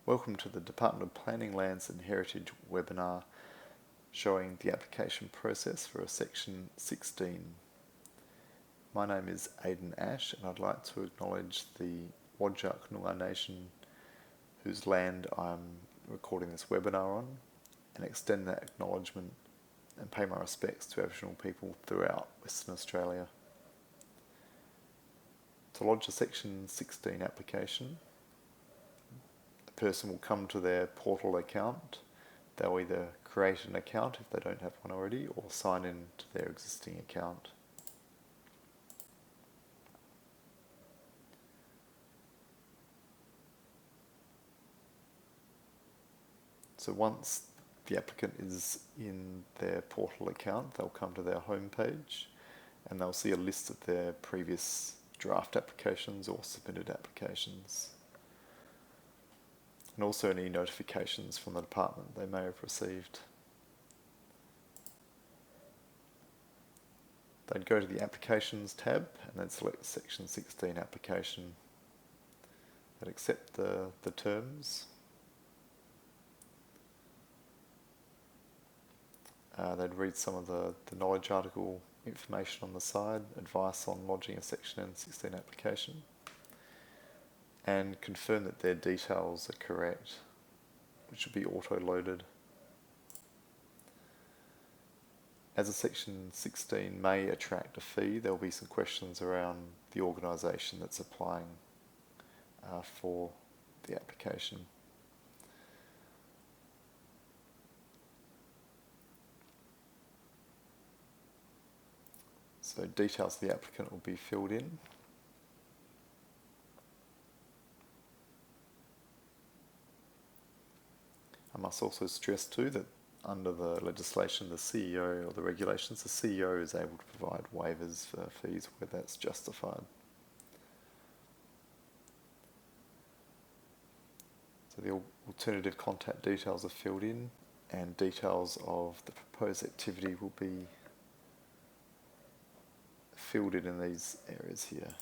Welcome to the Department of Planning, Lands and Heritage webinar showing the application process for a Section 16. My name is Aidan Ash and I'd like to acknowledge the Whadjuk Noongar Nation whose land I'm recording this webinar on and extend that acknowledgement and pay my respects to Aboriginal people throughout Western Australia. To lodge a Section 16 application, person will come to their portal account. They'll either create an account if they don't have one already or sign in to their existing account. So once the applicant is in their portal account, they'll come to their home page and they'll see a list of their previous draft applications or submitted applications, and also any notifications from the department they may have received. They'd go to the Applications tab and then select Section 16 application. They'd accept the terms. They'd read some of the knowledge article information on the side, advice on lodging a Section 16 application, and confirm that their details are correct, which will be auto-loaded. As a Section 16 may attract a fee, there will be some questions around the organisation that's applying for the application. So details of the applicant will be filled in. I must also stress too that under the legislation, the CEO or the regulations, the CEO is able to provide waivers for fees where that's justified. So the alternative contact details are filled in and details of the proposed activity will be filled in these areas here.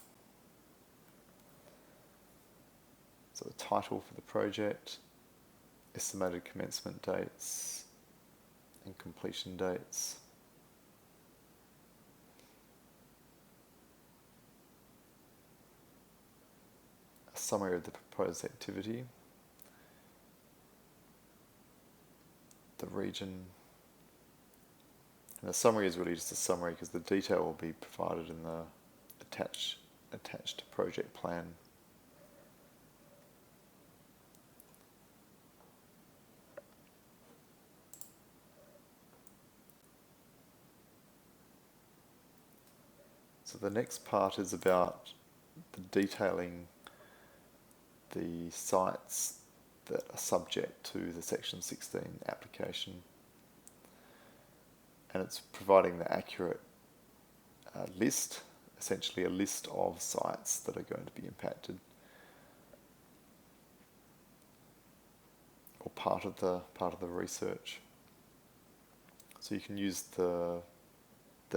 So the title for the project, estimated commencement dates and completion dates. A summary of the proposed activity. The region. And the summary is really just a summary because the detail will be provided in the attached project plan. So the next part is about the detailing the sites that are subject to the Section 16 application. And it's providing the accurate list, essentially a list of sites that are going to be impacted, or part of the research. So you can use the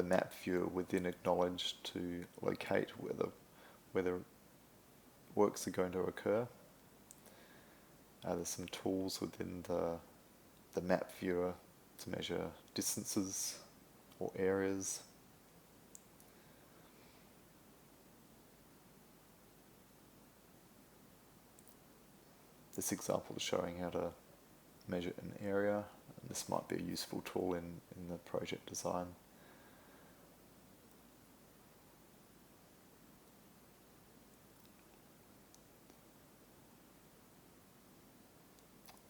map viewer within Acknowledge to locate where the works are going to occur. There's some tools within the map viewer to measure distances or areas. This example is showing how to measure an area, and this might be a useful tool in the project design.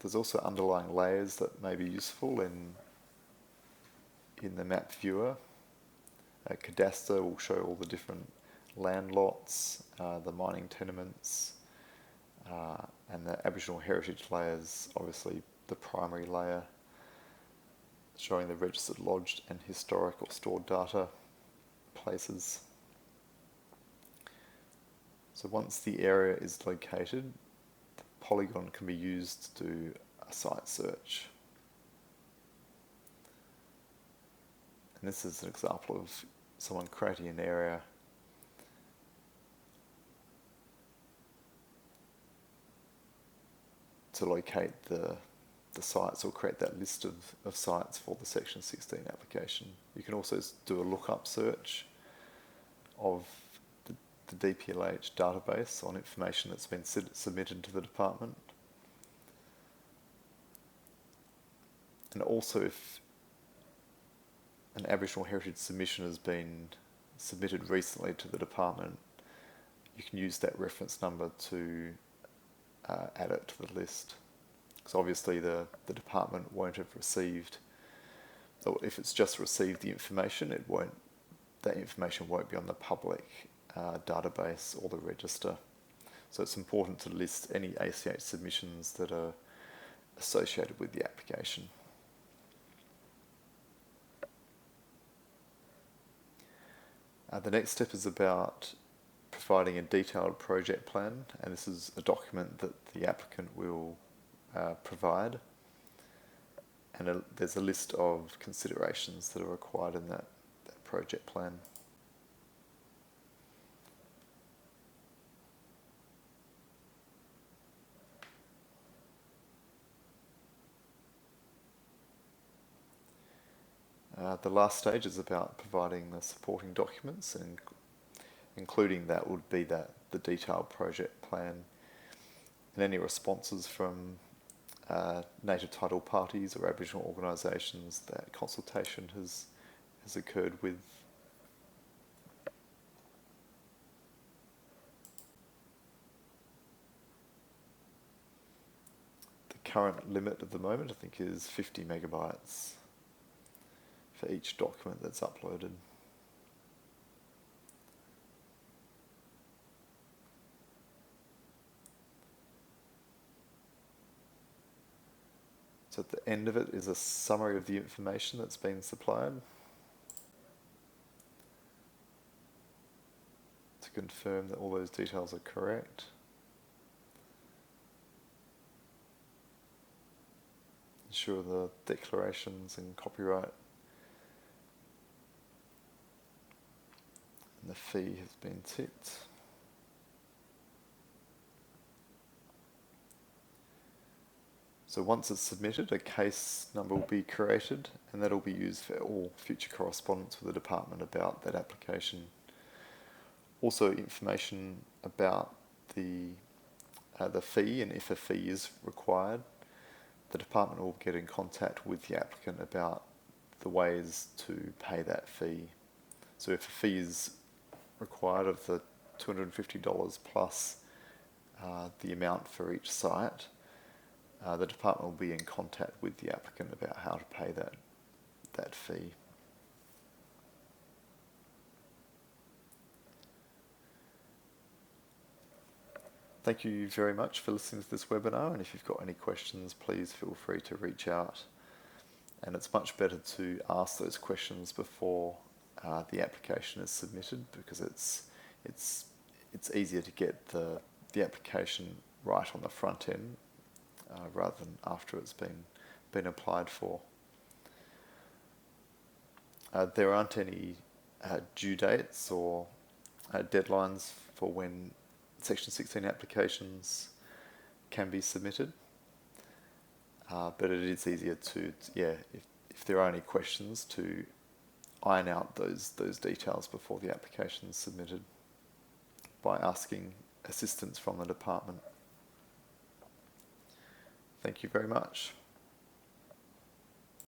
There's also underlying layers that may be useful in the map viewer. Cadastre will show all the different land lots, the mining tenements, and the Aboriginal heritage layers, obviously the primary layer, showing the registered, lodged and historic or stored data places. So once the area is located, the polygon can be used to do a site search. And this is an example of someone creating an area to locate the sites or create that list of sites for the Section 16 application. You can also do a lookup search of the DPLH database on information that's been submitted to the department. And also, if an Aboriginal heritage submission has been submitted recently to the department, you can use that reference number to add it to the list. So obviously the department won't have received, or if it's just received the information, that information won't be on the public database or the register. So it's important to list any ACH submissions that are associated with the application. The next step is about providing a detailed project plan, and this is a document that the applicant will provide, and there's a list of considerations that are required in that project plan. The last stage is about providing the supporting documents, and including that would be the detailed project plan and any responses from native title parties or Aboriginal organisations that consultation has occurred with. The current limit at the moment, I think, is 50 megabytes for each document that's uploaded. So at the end of it is a summary of the information that's been supplied to confirm that all those details are correct. Ensure the declarations and copyright and the fee has been ticked. So once it's submitted, a case number will be created, and that'll be used for all future correspondence with the department about that application. Also, information about the fee, and if a fee is required, the department will get in contact with the applicant about the ways to pay that fee. So if a fee is required of the $250 plus the amount for each site, the department will be in contact with the applicant about how to pay that fee. Thank you very much for listening to this webinar, and if you've got any questions, please feel free to reach out. And it's much better to ask those questions before the application is submitted, because it's easier to get the application right on the front end rather than after it's been applied for. There aren't any due dates or deadlines for when Section 16 applications can be submitted, but it is easier to if there are any questions, to iron out those details before the application is submitted by asking assistance from the department. Thank you very much.